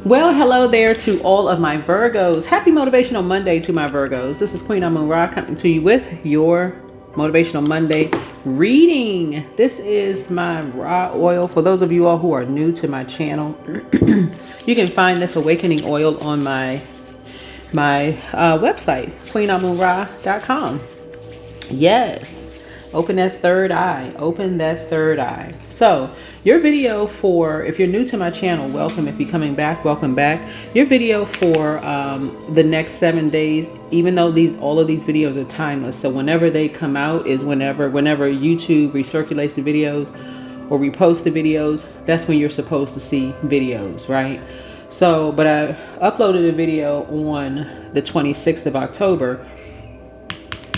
Well, hello there to all of my Virgos. Happy Motivational Monday to my Virgos. This is Queen Amun-Ra coming to you with your Motivational Monday reading. This is my raw oil. For those of you all who are new to my channel, you can find this awakening oil on my website, queenamunra.com. Yes. Open that third eye. Open that third eye. So your video for, if you're new to my channel, welcome. If you're coming back, welcome back. Your video for the next 7 days, even though all of these videos are timeless. So whenever they come out is whenever YouTube recirculates the videos or repost the videos, that's when you're supposed to see videos, right? So, but I uploaded a video on the 26th of October.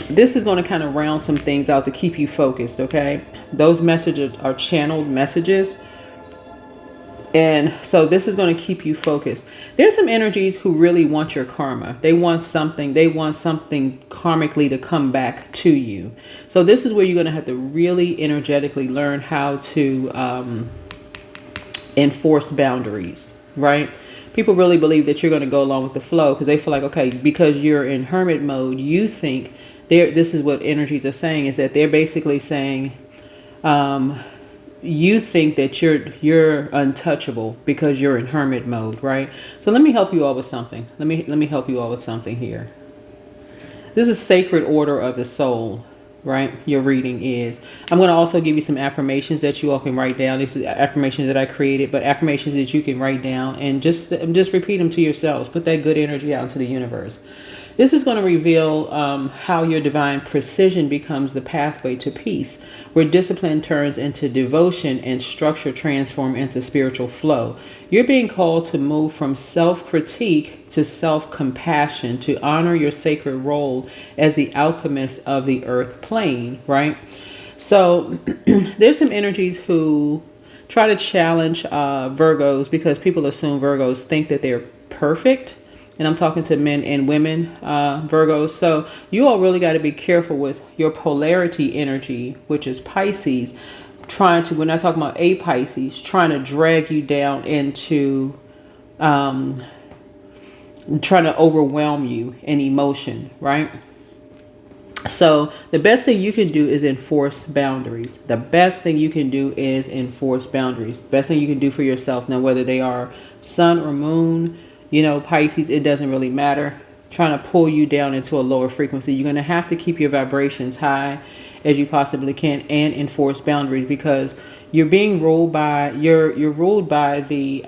This is going to kind of round some things out to keep you focused, okay? Those messages are channeled messages. And so this is going to keep you focused. There's some energies who really want your karma. They want something karmically to come back to you. So this is where you're going to have to really energetically learn how to enforce boundaries, right? People really believe that you're going to go along with the flow because they feel like, okay, because you're in hermit mode, you think this is what energies are saying, is that they're basically saying, you think that you're untouchable because you're in hermit mode, right? So let me help you all with something. Let me help you all with something here. This is sacred order of the soul, right? Your reading is. I'm going to also give you some affirmations that you all can write down. These are affirmations that I created, but affirmations that you can write down and just repeat them to yourselves. Put that good energy out into the universe. This is going to reveal how your divine precision becomes the pathway to peace, where discipline turns into devotion and structure transform into spiritual flow. You're being called to move from self-critique to self-compassion, to honor your sacred role as the alchemist of the earth plane, right? So there's some energies who try to challenge Virgos because people assume Virgos think that they're perfect. And I'm talking to men and women, Virgos. So you all really got to be careful with your polarity energy, which is Pisces, we're not talking about a Pisces, trying to drag you down into, trying to overwhelm you in emotion, right? So the best thing you can do is enforce boundaries. The best thing you can do is enforce boundaries. The best thing you can do for yourself. Now, whether they are sun or moon, Pisces, it doesn't really matter. Trying to pull you down into a lower frequency. You're going to have to keep your vibrations high as you possibly can and enforce boundaries because you're being ruled by, you're ruled by the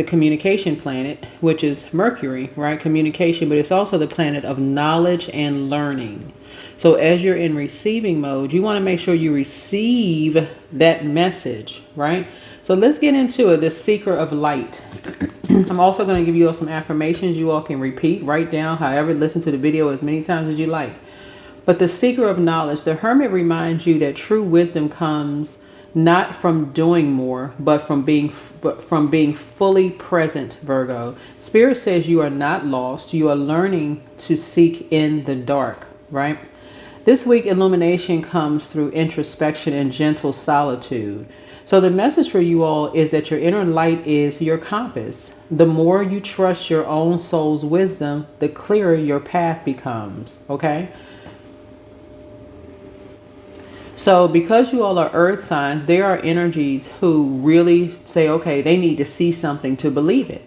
communication planet, which is Mercury, right? Communication, but it's also the planet of knowledge and learning. So as you're in receiving mode, you want to make sure you receive that message, right? So let's get into it. The seeker of light. I'm also going to give you all some affirmations you all can repeat, write down, however, listen to the video as many times as you like. But the seeker of knowledge, the hermit reminds you that true wisdom comes not from doing more, but from being fully present, Virgo. Spirit says you are not lost. You are learning to seek in the dark, right? This week, illumination comes through introspection and gentle solitude. So the message for you all is that your inner light is your compass. The more you trust your own soul's wisdom, the clearer your path becomes, okay? So because you all are earth signs, there are energies who really say, okay, they need to see something to believe it,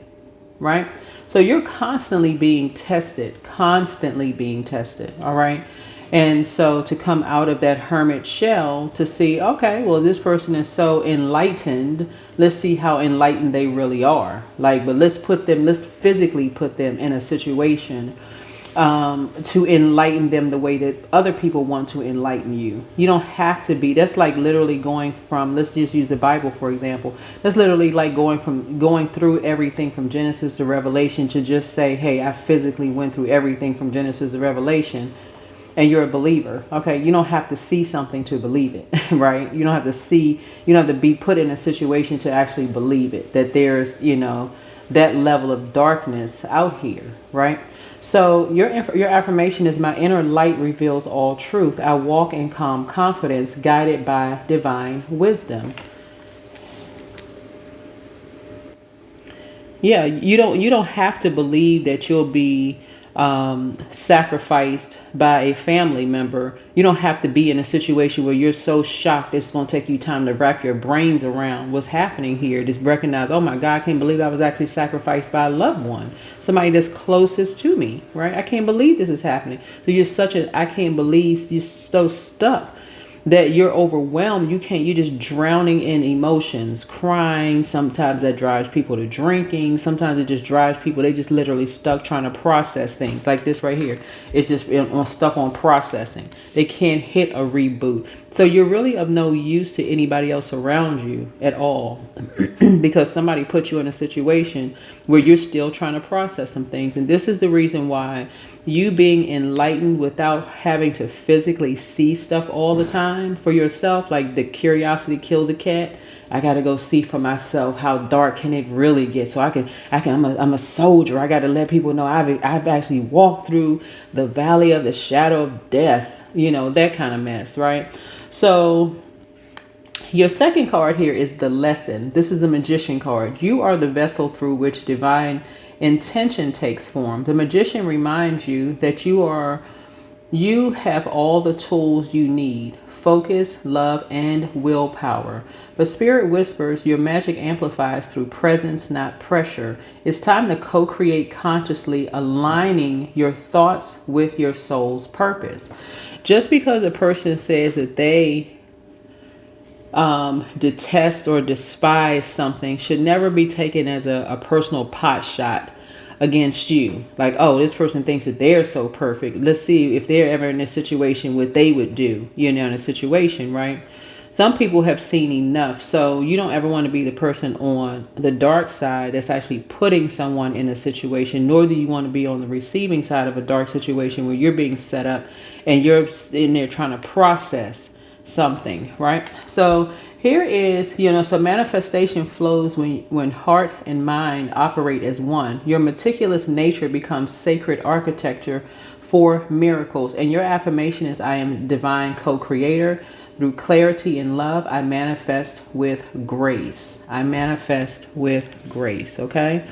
right? So you're constantly being tested, all right? And so to come out of that hermit shell to see, okay, well, this person is so enlightened. Let's see how enlightened they really are. But let's physically put them in a situation to enlighten them the way that other people want to enlighten you. You don't have to be. That's like literally going from, let's just use the Bible, for example. That's literally like going through everything from Genesis to Revelation to just say, hey, I physically went through everything from Genesis to Revelation. And you're a believer. Okay, you don't have to see something to believe it, right? You don't have to be put in a situation to actually believe it, that there's, that level of darkness out here, right? So your affirmation is, my inner light reveals all truth. I walk in calm confidence, guided by divine wisdom. Yeah, you don't have to believe that you'll be sacrificed by a family member. You don't have to be in a situation where you're so shocked it's going to take you time to wrap your brains around what's happening here. Just recognize, oh my God, I can't believe I was actually sacrificed by a loved one, somebody that's closest to me, right? I can't believe this is happening. So you're I can't believe you're so stuck that you're overwhelmed. You're just drowning in emotions, crying. Sometimes that drives people to drinking. Sometimes it just drives people, they just literally stuck trying to process things like this right here. It's just stuck on processing. They can't hit a reboot. So you're really of no use to anybody else around you at all because somebody put you in a situation where you're still trying to process some things. And this is the reason why you being enlightened without having to physically see stuff all the time for yourself, like the curiosity killed the cat. I got to go see for myself how dark can it really get. So I'm a soldier. I got to let people know I've actually walked through the valley of the shadow of death, that kind of mess, right? So your second card here is the lesson. This is the magician card. You are the vessel through which divine intention takes form. The magician reminds you that you have all the tools you need: focus, love, and willpower. But spirit whispers your magic amplifies through presence, not pressure. It's time to co-create consciously, aligning your thoughts with your soul's purpose. Just because a person says that they detest or despise something should never be taken as a personal pot shot against you. Like, oh, this person thinks that they're so perfect. Let's see if they're ever in a situation what they would do, in a situation, right? Some people have seen enough. So you don't ever want to be the person on the dark side that's actually putting someone in a situation, nor do you want to be on the receiving side of a dark situation where you're being set up and you're in there trying to process something, right? So here is, so manifestation flows when heart and mind operate as one. Your meticulous nature becomes sacred architecture for miracles. And your affirmation is, I am divine co-creator. Through clarity and love, I manifest with grace. I manifest with grace, okay?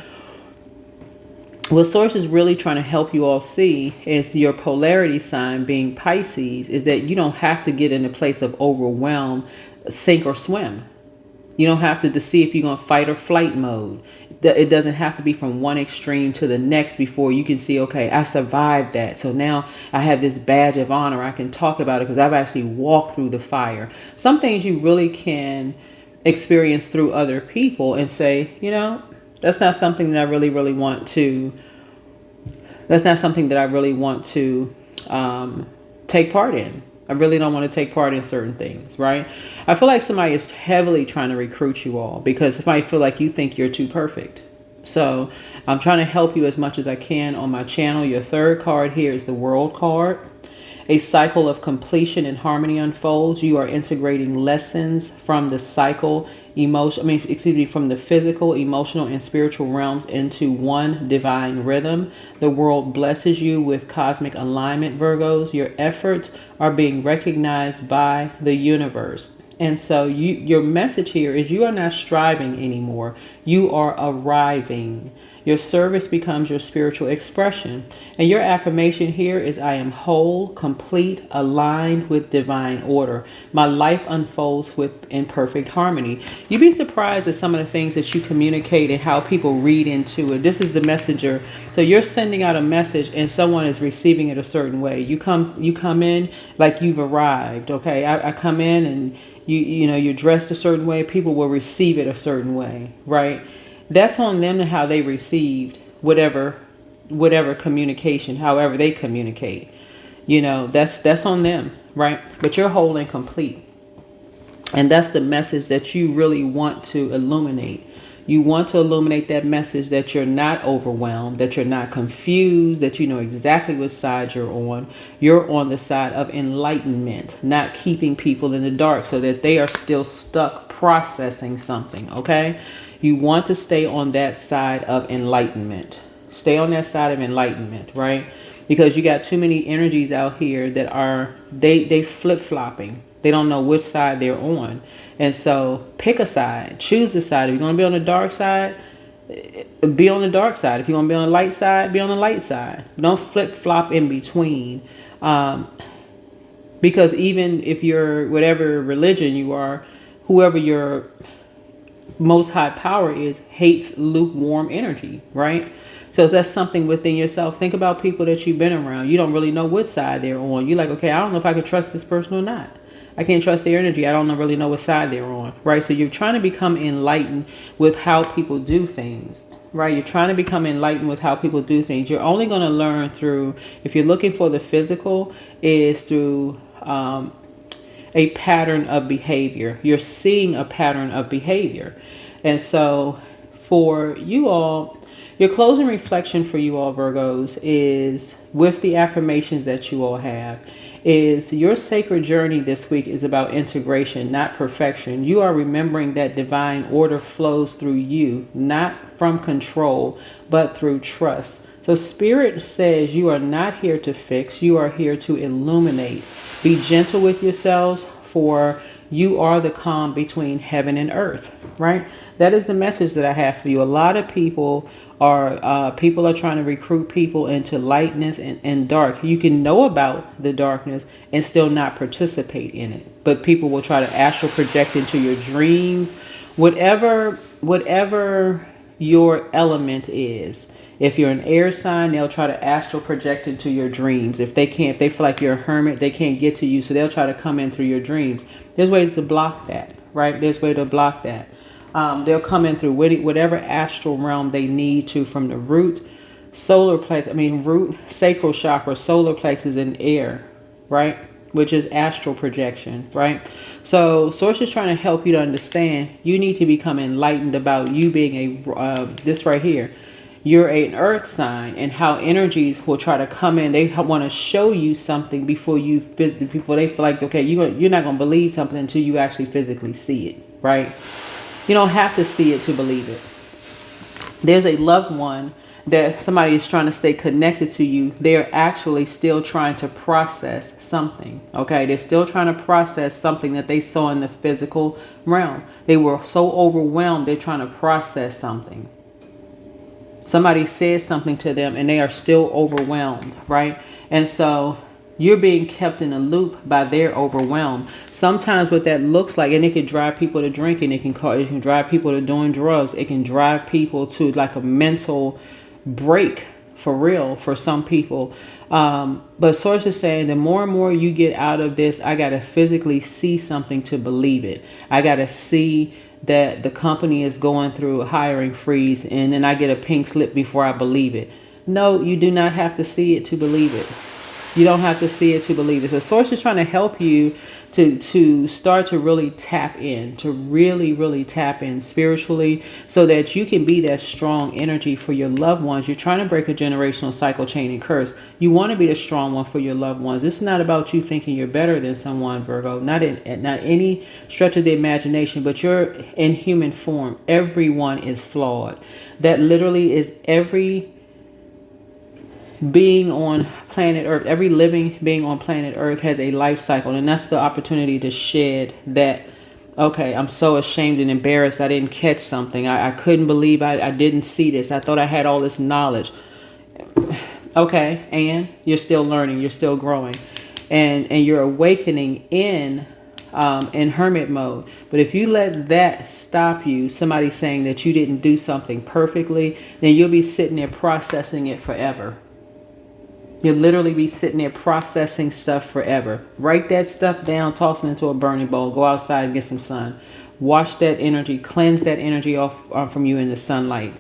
What Source is really trying to help you all see is your polarity sign being Pisces, is that you don't have to get in a place of overwhelm, sink or swim. You don't have to see if you're going to fight or flight mode. It doesn't have to be from one extreme to the next before you can see, okay, I survived that. So now I have this badge of honor. I can talk about it because I've actually walked through the fire. Some things you really can experience through other people and say, that's not something that I really, really want to, take part in. I really don't want to take part in certain things, right? I feel like somebody is heavily trying to recruit you all because somebody feel like you think you're too perfect. So I'm trying to help you as much as I can on my channel. Your third card here is the World card. A cycle of completion and harmony unfolds. You are integrating lessons from the from the physical, emotional, and spiritual realms into one divine rhythm. The world blesses you with cosmic alignment, Virgos. Your efforts are being recognized by the universe. And so your message here is you are not striving anymore. You are arriving. Your service becomes your spiritual expression. And your affirmation here is, I am whole, complete, aligned with divine order. My life unfolds in perfect harmony. You'd be surprised at some of the things that you communicate and how people read into it. This is the messenger. So you're sending out a message and someone is receiving it a certain way. You come in like you've arrived. Okay, I come in and you're dressed a certain way. People will receive it a certain way, right? That's on them to how they received whatever communication, however they communicate. That's on them, right? But you're whole and complete. And that's the message that you really want to illuminate. You want to illuminate that message that you're not overwhelmed, that you're not confused, that you know exactly what side you're on. You're on the side of enlightenment, not keeping people in the dark so that they are still stuck processing something, okay? You want to stay on that side of enlightenment. Stay on that side of enlightenment, right? Because you got too many energies out here that are, they flip-flopping. They don't know which side they're on. And so pick a side, choose a side. If you're going to be on the dark side, be on the dark side. If you want to be on the light side, be on the light side. Don't flip flop in between. Because even if you're whatever religion you are, whoever your most high power is, hates lukewarm energy, right? So that's something within yourself. Think about people that you've been around. You don't really know what side they're on. You're like, okay, I don't know if I can trust this person or not. I can't trust their energy. I don't really know what side they're on, right? So you're trying to become enlightened with how people do things, right? You're trying to become enlightened with how people do things. You're only going to learn through, if you're looking for the physical, is through a pattern of behavior. You're seeing a pattern of behavior. And so for you all, your closing reflection for you all Virgos is, with the affirmations that you all have, is your sacred journey this week is about integration, not perfection. You are remembering that divine order flows through you, not from control, but through trust. So Spirit says you are not here to fix, you are here to illuminate. Be gentle with yourselves, for you are the calm between heaven and earth, right? That is the message that I have for you. A lot of people are trying to recruit people into lightness and dark. You can know about the darkness and still not participate in it. But people will try to astral project into your dreams, whatever your element is. If you're an air sign, they'll try to astral project into your dreams. If they feel like you're a hermit, they can't get to you, so they'll try to come in through your dreams. There's ways to block that, right? There's way to block that. They'll come in through whatever astral realm they need to, from the root, sacral chakra, solar plexus, and air, right? Which is astral projection, right? So Source is trying to help you to understand you need to become enlightened about you being this right here. You're an earth sign, and how energies will try to come in. They want to show you something before they feel like, okay, you're not going to believe something until you actually physically see it, right? You don't have to see it to believe it. There's a loved one that somebody is trying to stay connected to you. They're actually still trying to process something, okay? They're still trying to process something that they saw in the physical realm. They were so overwhelmed, they're trying to process something. Somebody said something to them and they are still overwhelmed, right? And so you're being kept in a loop by their overwhelm. Sometimes what that looks like, and it can drive people to drinking, it can drive people to doing drugs, it can drive people to like a mental break, for real, for some people. But Source is saying the more and more you get out of this, I got to physically see something to believe it. I got to see that the company is going through a hiring freeze, and then I get a pink slip before I believe it. No, you do not have to see it to believe it. You don't have to see it to believe it. So Source is trying to help you to start to really tap in, to really tap in spiritually, so that you can be that strong energy for your loved ones. You're trying to break a generational cycle, chain, and curse. You want to be the strong one for your loved ones. This is not about you thinking you're better than someone, Virgo. Not any stretch of the imagination, but you're in human form. Everyone is flawed. That literally is every being on planet Earth. Every living being on planet Earth has a life cycle, and that's the opportunity to shed that. Okay, I'm so ashamed and embarrassed I didn't catch something. I couldn't believe I didn't see this. I thought I had all this knowledge. Okay, and you're still learning, you're still growing, and you're awakening in hermit mode. But if you let that stop you, somebody saying that you didn't do something perfectly, then you'll be sitting there processing it forever. You'll literally be sitting there processing stuff forever. Write that stuff down, toss it into a burning bowl, go outside and get some sun. Wash that energy, cleanse that energy off from you in the sunlight.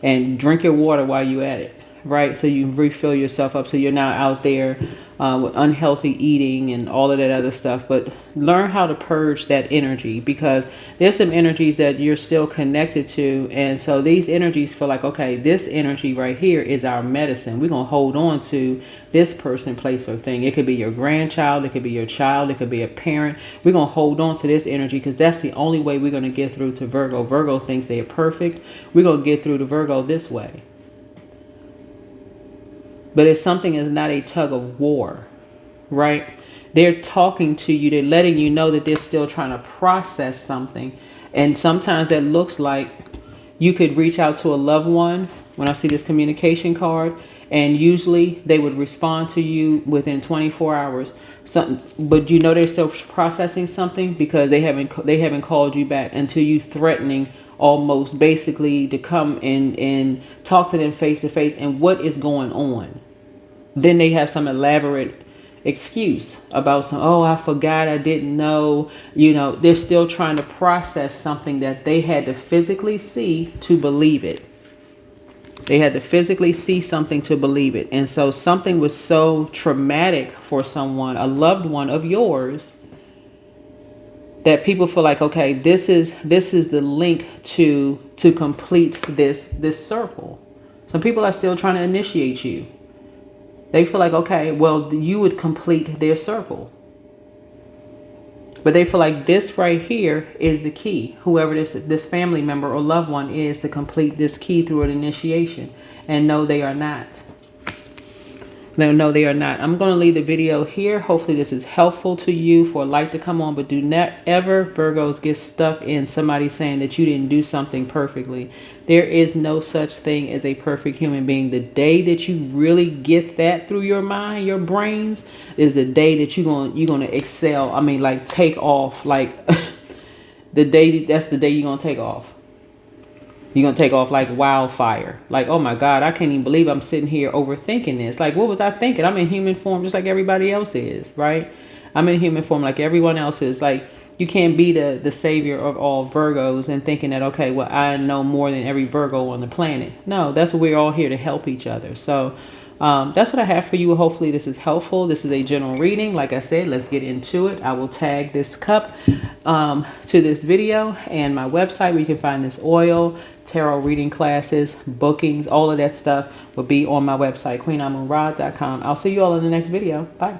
And drink your water while you're at it, right? So you refill yourself up so you're not out there with unhealthy eating and all of that other stuff. But learn how to purge that energy, because there's some energies that you're still connected to. And so these energies feel like, okay, this energy right here is our medicine. We're going to hold on to this person, place, or thing. It could be your grandchild. It could be your child. It could be a parent. We're going to hold on to this energy because that's the only way we're going to get through to Virgo. Virgo thinks they are perfect. We're going to get through to Virgo this way. But if something is not a tug of war, right? They're talking to you. They're letting you know that they're still trying to process something. And sometimes that looks like You could reach out to a loved one when I see this communication card, and usually they would respond to you within 24 hours. But you know they're still processing something because they haven't called you back until you threatening almost basically to come and talk to them face to face and what is going on. Then they have some elaborate excuse about some, oh, I forgot, I didn't know. They're still trying to process something that they had to physically see to believe it. They had to physically see something to believe it. And so something was so traumatic for someone, a loved one of yours, that people feel like, okay, this is the link to complete this circle. Some people are still trying to initiate you. They feel like, okay, well, you would complete their circle. But they feel like this right here is the key. Whoever this family member or loved one is to complete this key through an initiation. And no, they are not. No, they are not. I'm going to leave the video here. Hopefully this is helpful to you for a light to come on. But do not ever, Virgos, get stuck in somebody saying that you didn't do something perfectly. There is no such thing as a perfect human being. The day that you really get that through your mind, your brains, is the day that you're going to excel. I mean, like take off. Like that's the day you're going to take off. You're going to take off like wildfire. Like, oh my God, I can't even believe I'm sitting here overthinking this. Like, what was I thinking? I'm in human form just like everybody else is, right? I'm in human form like everyone else is. Like, you can't be the savior of all Virgos and thinking that, okay, well, I know more than every Virgo on the planet. No, that's what we're all here to help each other. So that's what I have for you. Hopefully this is helpful. This is a general reading. Like I said, let's get into it. I will tag this cup to this video and my website where you can find this oil, tarot reading classes, bookings, all of that stuff will be on my website, queenamunra.com. I'll see you all in the next video. Bye.